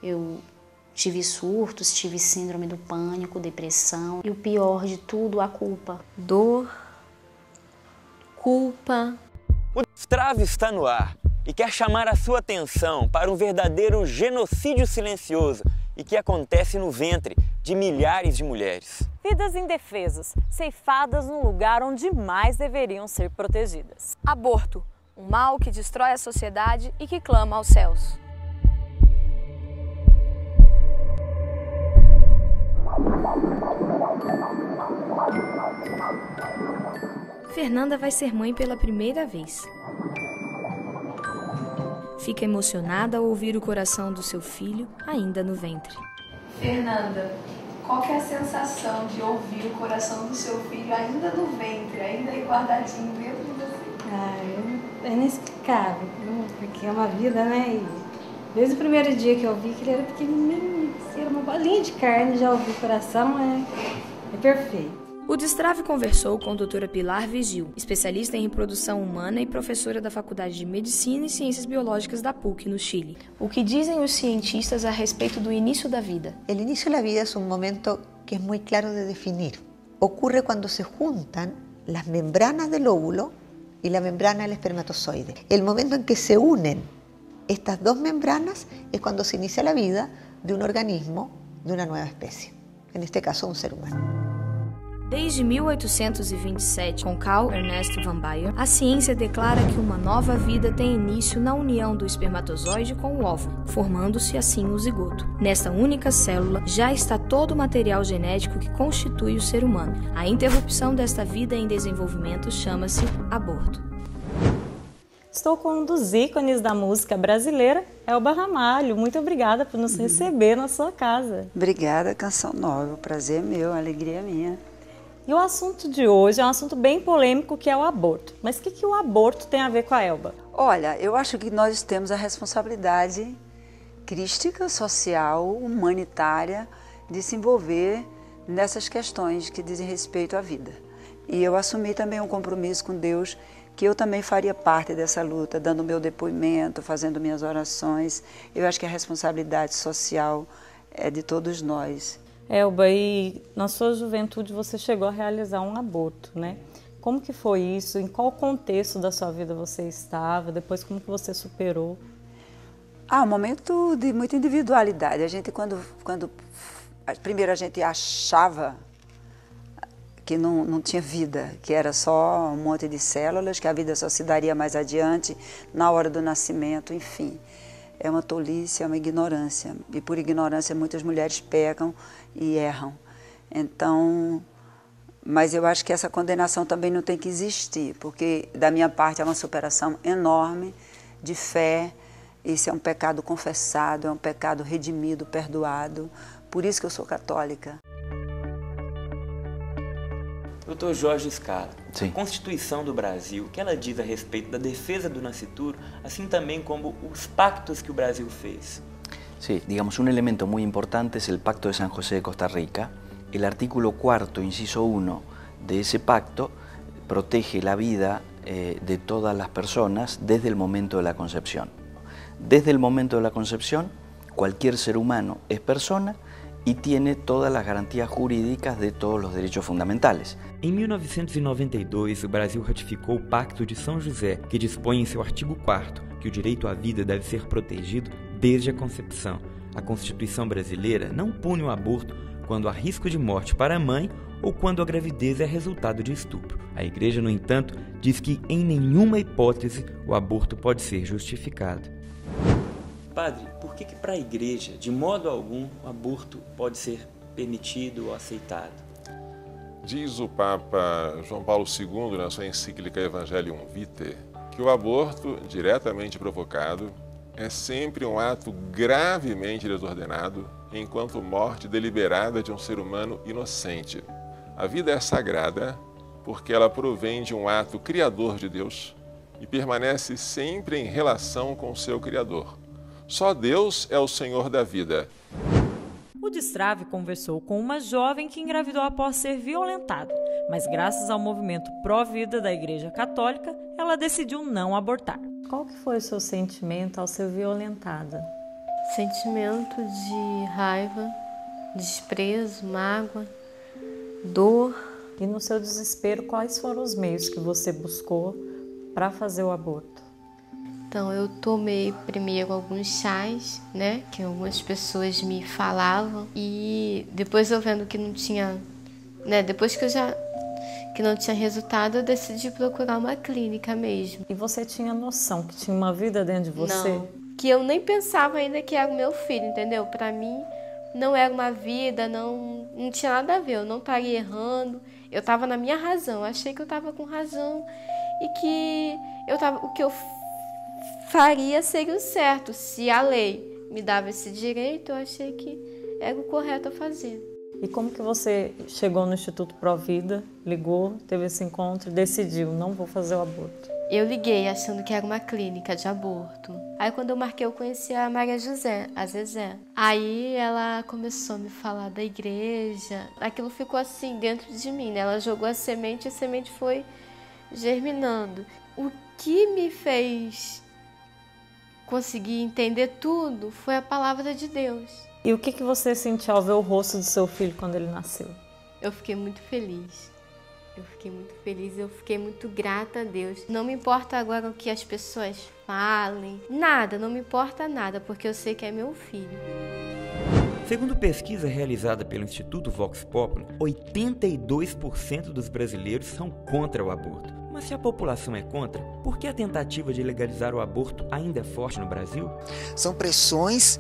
Eu tive surtos, tive síndrome do pânico, depressão e o pior de tudo, a culpa. Dor, culpa. O Destrave está no ar e quer chamar a sua atenção para um verdadeiro genocídio silencioso e que acontece no ventre de milhares de mulheres. Vidas indefesas, ceifadas no lugar onde mais deveriam ser protegidas. Aborto, um mal que destrói a sociedade e que clama aos céus. Fernanda vai ser mãe pela primeira vez. Fica emocionada ao ouvir o coração do seu filho ainda no ventre. Fernanda, qual que é a sensação de ouvir o coração do seu filho ainda no ventre, ainda aí guardadinho dentro de você? É inexplicável, porque é uma vida, né? E desde o primeiro dia que eu vi que ele era pequenininho, era uma bolinha de carne, já ouvi o coração, é perfeito. O Destrave conversou com a doutora Pilar Vigil, especialista em reprodução humana e professora da Faculdade de Medicina e Ciências Biológicas da PUC, no Chile. O que dizem os cientistas a respeito do início da vida? El inicio de la vida es un momento que es muy claro de definir. Ocurre cuando se juntan las membranas del óvulo y la membrana del espermatozoide. El momento en que se unen estas dos membranas es cuando se inicia la vida de un organismo, de una nueva especie, en este caso un ser humano. Desde 1827, com Carl Ernst von Baer, a ciência declara que uma nova vida tem início na união do espermatozoide com o óvulo, formando-se assim o zigoto. Nesta única célula já está todo o material genético que constitui o ser humano. A interrupção desta vida em desenvolvimento chama-se aborto. Estou com um dos ícones da música brasileira, Elba Ramalho. Muito obrigada por nos receber na sua casa. Obrigada, Canção Nova. O prazer é meu, a alegria é minha. E o assunto de hoje é um assunto bem polêmico, que é o aborto. Mas o que o aborto tem a ver com a Elba? Olha, eu acho que nós temos a responsabilidade crística, social, humanitária de se envolver nessas questões que dizem respeito à vida. E eu assumi também um compromisso com Deus que eu também faria parte dessa luta, dando meu depoimento, fazendo minhas orações. Eu acho que a responsabilidade social é de todos nós. Elba, e na sua juventude você chegou a realizar um aborto, né? Como que foi isso? Em qual contexto da sua vida você estava? Depois, como que você superou? Um momento de muita individualidade. A gente, primeiro a gente achava que não tinha vida, que era só um monte de células, que a vida só se daria mais adiante, na hora do nascimento, enfim. É uma tolice, é uma ignorância. E por ignorância muitas mulheres pecam e erram. Então, mas eu acho que essa condenação também não tem que existir, porque da minha parte é uma superação enorme de fé. Esse é um pecado confessado, é um pecado redimido, perdoado. Por isso que eu sou católica. Dr. Jorge Scala, Sim. A Constituição do Brasil, o que ela diz a respeito da defesa do nascituro, assim também como os pactos que o Brasil fez? Sí, digamos, un elemento muy importante es el Pacto de San José de Costa Rica. El artículo 4, inciso 1 de ese pacto protege la vida de todas las personas desde el momento de la concepción. Desde el momento de la concepción, cualquier ser humano es persona y tiene todas las garantías jurídicas de todos los derechos fundamentales. Em 1992, o Brasil ratificou o Pacto de São José, que dispõe em seu artigo 4º que o direito à vida deve ser protegido desde a concepção. A Constituição brasileira não pune o aborto quando há risco de morte para a mãe ou quando a gravidez é resultado de estupro. A Igreja, no entanto, diz que em nenhuma hipótese o aborto pode ser justificado. Padre, por que para a Igreja, de modo algum, o aborto pode ser permitido ou aceitado? Diz o Papa João Paulo II, na sua encíclica Evangelium Vitae, que o aborto diretamente provocado é sempre um ato gravemente desordenado, enquanto morte deliberada de um ser humano inocente. A vida é sagrada porque ela provém de um ato criador de Deus e permanece sempre em relação com o seu Criador. Só Deus é o Senhor da vida. O Destrave conversou com uma jovem que engravidou após ser violentada, mas graças ao movimento pró-vida da Igreja Católica, ela decidiu não abortar. Qual que foi o seu sentimento ao ser violentada? Sentimento de raiva, desprezo, mágoa, dor. E no seu desespero, quais foram os meios que você buscou para fazer o aborto? Então, eu tomei primeiro alguns chás, né, que algumas pessoas me falavam, e depois eu vendo que não tinha, né, depois que não tinha resultado, eu decidi procurar uma clínica mesmo. E você tinha noção que tinha uma vida dentro de você? Não, que eu nem pensava ainda que era o meu filho, entendeu? Para mim não era uma vida, não tinha nada a ver, eu não estaria errando, eu estava na minha razão, eu achei que eu estava com razão e que o que eu faria seria o certo. Se a lei me dava esse direito, eu achei que era o correto a fazer. E como que você chegou no Instituto Provida, ligou, teve esse encontro e decidiu, não vou fazer o aborto? Eu liguei achando que era uma clínica de aborto. Aí quando eu marquei, eu conheci a Maria José, a Zezé. Aí ela começou a me falar da igreja. Aquilo ficou assim dentro de mim, né? Ela jogou a semente e a semente foi germinando. O que me fez conseguir entender tudo foi a palavra de Deus. E o que você sentiu ao ver o rosto do seu filho quando ele nasceu? Eu fiquei muito feliz. Eu fiquei muito grata a Deus. Não me importa agora o que as pessoas falem, nada, não me importa nada, porque eu sei que é meu filho. Segundo pesquisa realizada pelo Instituto Vox Populi, 82% dos brasileiros são contra o aborto. Mas se a população é contra, por que a tentativa de legalizar o aborto ainda é forte no Brasil? São pressões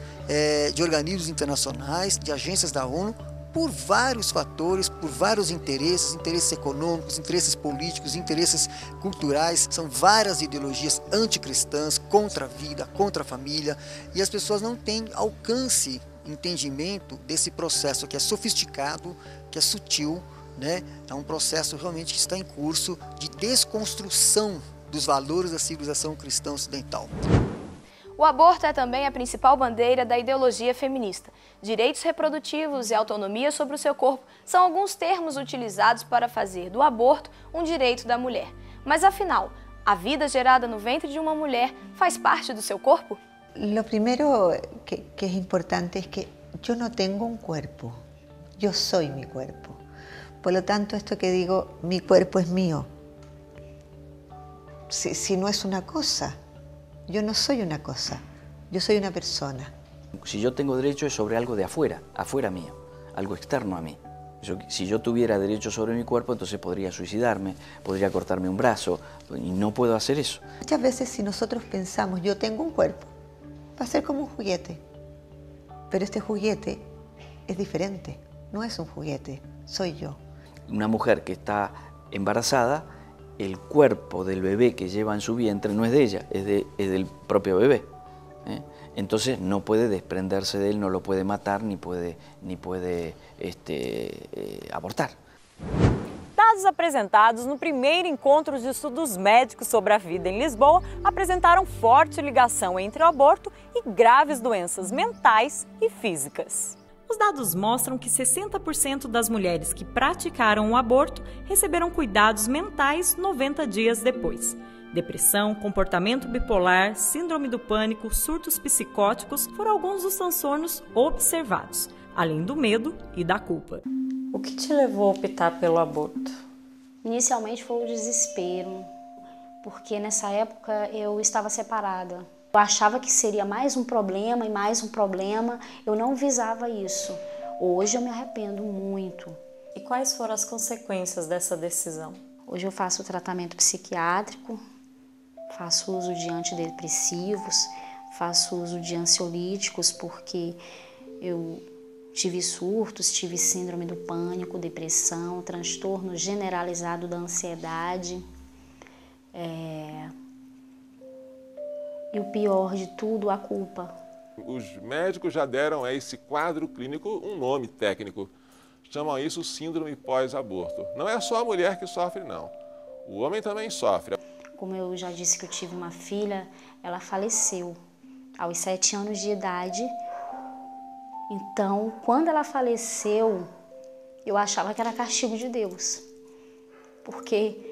de organismos internacionais, de agências da ONU, por vários fatores, por vários interesses econômicos, interesses políticos, interesses culturais. São várias ideologias anticristãs, contra a vida, contra a família, e as pessoas não têm alcance, entendimento desse processo que é sofisticado, que é sutil, né? É um processo realmente que está em curso de desconstrução dos valores da civilização cristã ocidental. O aborto é também a principal bandeira da ideologia feminista. Direitos reprodutivos e autonomia sobre o seu corpo são alguns termos utilizados para fazer do aborto um direito da mulher. Mas afinal, a vida gerada no ventre de uma mulher faz parte do seu corpo? Lo primero que es importante es que yo no tengo un cuerpo, yo soy mi cuerpo. Por lo tanto, esto que digo, mi cuerpo es mío. Si no es una cosa, yo no soy una cosa, yo soy una persona. Si yo tengo derecho es sobre algo de afuera, afuera mío, algo externo a mí. Si yo tuviera derecho sobre mi cuerpo, entonces podría suicidarme, podría cortarme un brazo, y no puedo hacer eso. Muchas veces si nosotros pensamos, yo tengo un cuerpo, va a ser como un juguete, pero este juguete es diferente, no es un juguete, soy yo. Una mujer que está embarazada, el cuerpo del bebé que lleva en su vientre no es de ella, es del propio bebé. Entonces no puede desprenderse de él, no lo puede matar, ni puede abortar. Dados apresentados no primeiro encontro de estudos médicos sobre a vida em Lisboa apresentaram forte ligação entre o aborto e graves doenças mentais e físicas. Os dados mostram que 60% das mulheres que praticaram o aborto receberam cuidados mentais 90 dias depois. Depressão, comportamento bipolar, síndrome do pânico, surtos psicóticos foram alguns dos transtornos observados, além do medo e da culpa. O que te levou a optar pelo aborto? Inicialmente foi o desespero, porque nessa época eu estava separada. Eu achava que seria mais um problema e mais um problema, eu não visava isso. Hoje eu me arrependo muito. E quais foram as consequências dessa decisão? Hoje eu faço tratamento psiquiátrico, faço uso de antidepressivos, faço uso de ansiolíticos porque eu tive surtos, tive síndrome do pânico, depressão, transtorno generalizado da ansiedade. E o pior de tudo, a culpa. Os médicos já deram a esse quadro clínico um nome técnico. Chamam isso síndrome pós-aborto. Não é só a mulher que sofre, não. O homem também sofre. Como eu já disse que eu tive uma filha, ela faleceu aos 7 anos de idade. Então, quando ela faleceu, eu achava que era castigo de Deus. Porque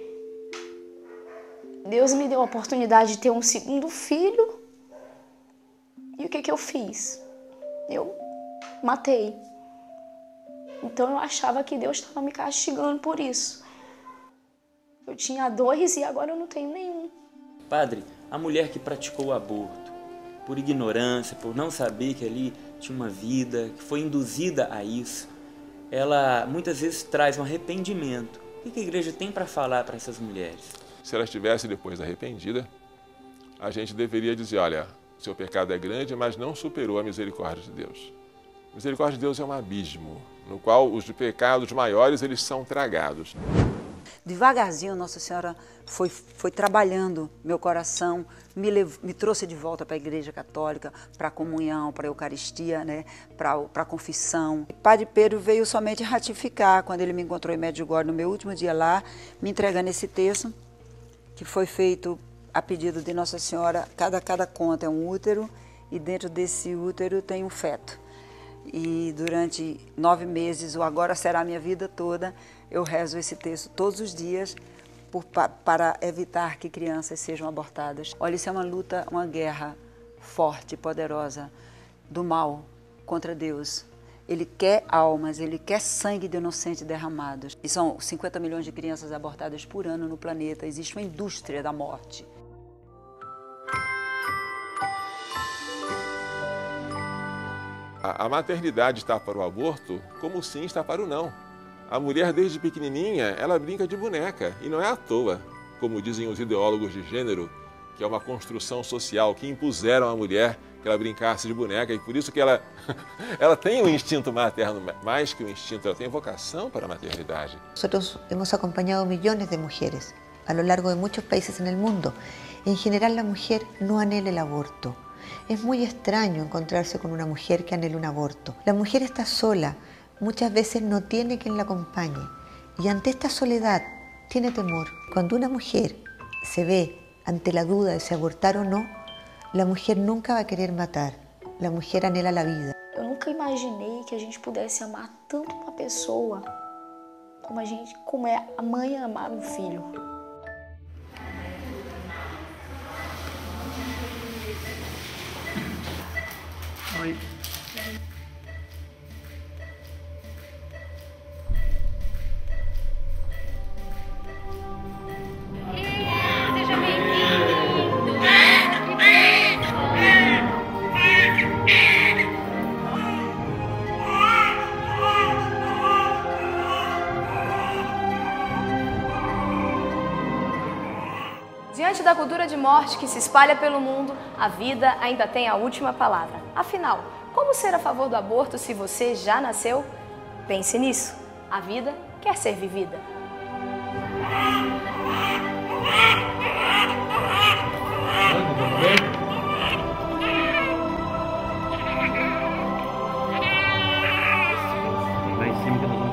Deus me deu a oportunidade de ter um segundo filho. E o que eu fiz? eu matei. Então eu achava que Deus estava me castigando por isso. Eu tinha 2 e agora eu não tenho nenhum. Padre, a mulher que praticou o aborto, por ignorância, por não saber que ali tinha uma vida, que foi induzida a isso, ela muitas vezes traz um arrependimento. O que a igreja tem para falar para essas mulheres? Se ela estivesse depois arrependida, a gente deveria dizer, olha, seu pecado é grande, mas não superou a misericórdia de Deus. A misericórdia de Deus é um abismo, no qual os pecados maiores eles são tragados. Devagarzinho, Nossa Senhora foi trabalhando meu coração, me trouxe de volta para a Igreja Católica, para a comunhão, para a Eucaristia, né, para a confissão. O Padre Pedro veio somente ratificar, quando ele me encontrou em Medjugorje, no meu último dia lá, me entregando esse texto, que foi feito a pedido de Nossa Senhora. Cada conta é um útero, e dentro desse útero tem um feto. E durante 9 meses, ou agora será a minha vida toda, eu rezo esse texto todos os dias para evitar que crianças sejam abortadas. Olha, isso é uma luta, uma guerra forte, poderosa do mal contra Deus. Ele quer almas, ele quer sangue de inocentes derramados. E são 50 milhões de crianças abortadas por ano no planeta. Existe uma indústria da morte. A maternidade está para o aborto, como sim está para o não. A mulher, desde pequenininha, ela brinca de boneca, e não é à toa, como dizem os ideólogos de gênero, que é uma construção social que impuseram à mulher que ela brincasse de boneca, e por isso que ela tem um instinto materno, mais que um instinto, ela tem vocação para a maternidade. Nosotros hemos acompañado millones de mujeres a lo largo de muchos países en el mundo. En general, la mujer no anhela el aborto. Es muy extraño encontrarse con una mujer que anhela un aborto. La mujer está sola, muchas veces no tiene quien la acompañe, y ante esta soledad tiene temor. Cuando una mujer se ve ante la duda de si abortar o no, la mujer nunca va a querer matar. La mujer anhela la vida. Eu nunca imaginei que a gente pudesse amar tanto uma pessoa como é a mãe amar um filho. Oi. Seja bem-vindo. Diante da cultura de morte que se espalha pelo mundo, a vida ainda tem a última palavra. Afinal, como ser a favor do aborto se você já nasceu? Pense nisso. A vida quer ser vivida. Lá em cima que nós vamos